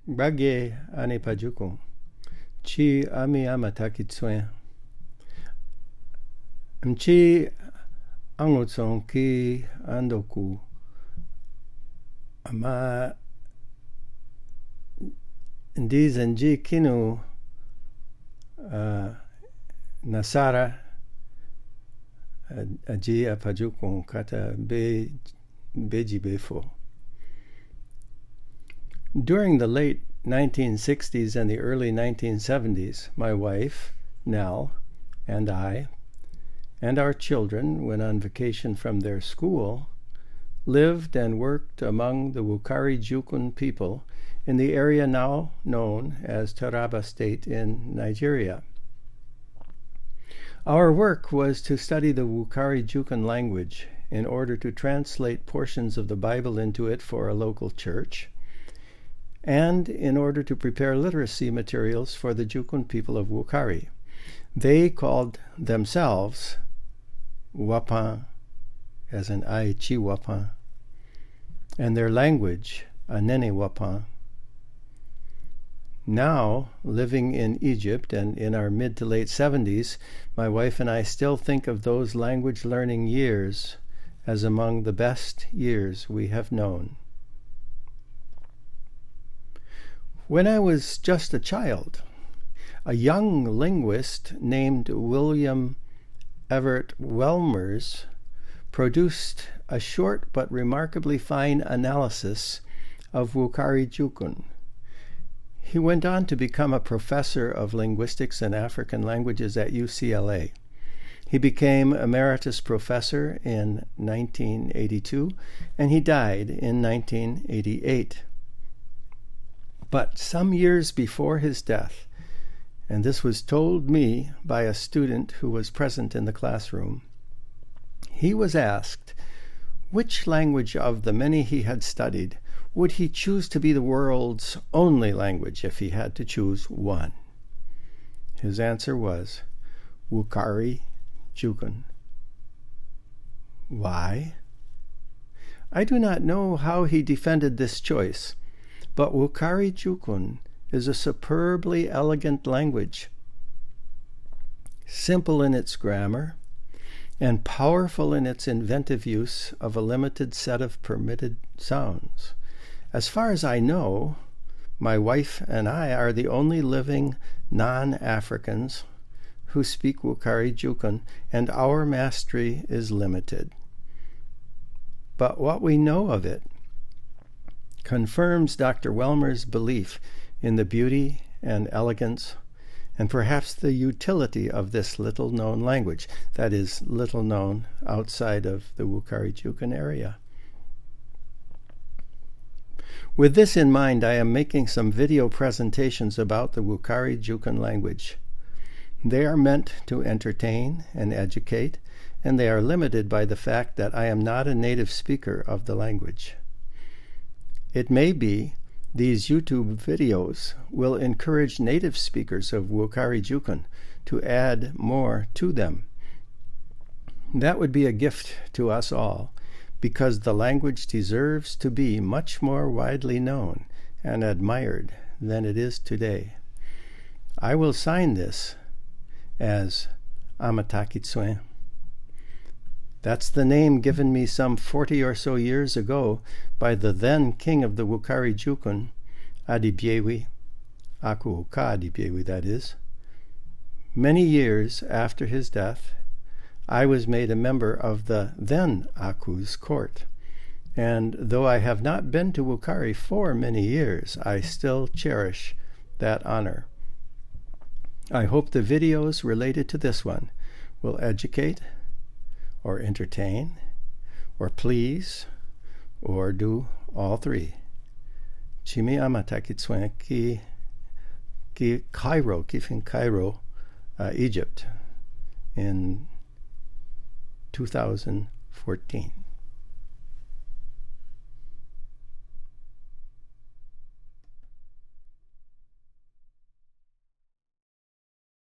Bagye ane pajukun. Chi ami amatakitsuen. Mchi angotson ki andoku. Ama ndizenji kinu nasara aji apajukun kata beji befo. During the late 1960s and the early 1970s, my wife, Nell, and I, and our children, when on vacation from their school, lived and worked among the Wukari Jukun people in the area now known as Taraba State in Nigeria. Our work was to study the Wukari Jukun language in order to translate portions of the Bible into it for a local church, and in order to prepare literacy materials for the Jukun people of Wukari. They called themselves Wapan, as in Aichi Wapan, and their language Anene Wapan. Now, living in Egypt and in our mid to late 70s, my wife and I still think of those language learning years as among the best years we have known. When I was just a child, a young linguist named William Everett Welmers produced a short but remarkably fine analysis of Wukari Jukun. He went on to become a professor of linguistics and African languages at UCLA. He became emeritus professor in 1982, and he died in 1988. But some years before his death, and this was told me by a student who was present in the classroom, he was asked which language of the many he had studied would he choose to be the world's only language if he had to choose one. His answer was Wukari Jukun. Why? I do not know how he defended this choice, but Wukari Jukun is a superbly elegant language, simple in its grammar, and powerful in its inventive use of a limited set of permitted sounds. As far as I know, my wife and I are the only living non-Africans who speak Wukari Jukun, and our mastery is limited. But what we know of it confirms Dr. Welmers' belief in the beauty and elegance and perhaps the utility of this little-known language, that is, little known outside of the Wukari Jukun area. With this in mind, I am making some video presentations about the Wukari Jukun language. They are meant to entertain and educate, and they are limited by the fact that I am not a native speaker of the language. It may be these YouTube videos will encourage native speakers of Wukari Jukun to add more to them. That would be a gift to us all, because the language deserves to be much more widely known and admired than it is today. I will sign this as Amatakitsuen. That's the name given me some 40 or so years ago by the then king of the Wukari Jukun, Adibyewi, Aku Uka Adibyewi, that is. Many years after his death, I was made a member of the then Aku's court, and though I have not been to Wukari for many years, I still cherish that honor. I hope the videos related to this one will educate, or entertain, or please, or do all three. Chimi amatakitsuen ki Cairo, kifin Cairo, Egypt, in 2014.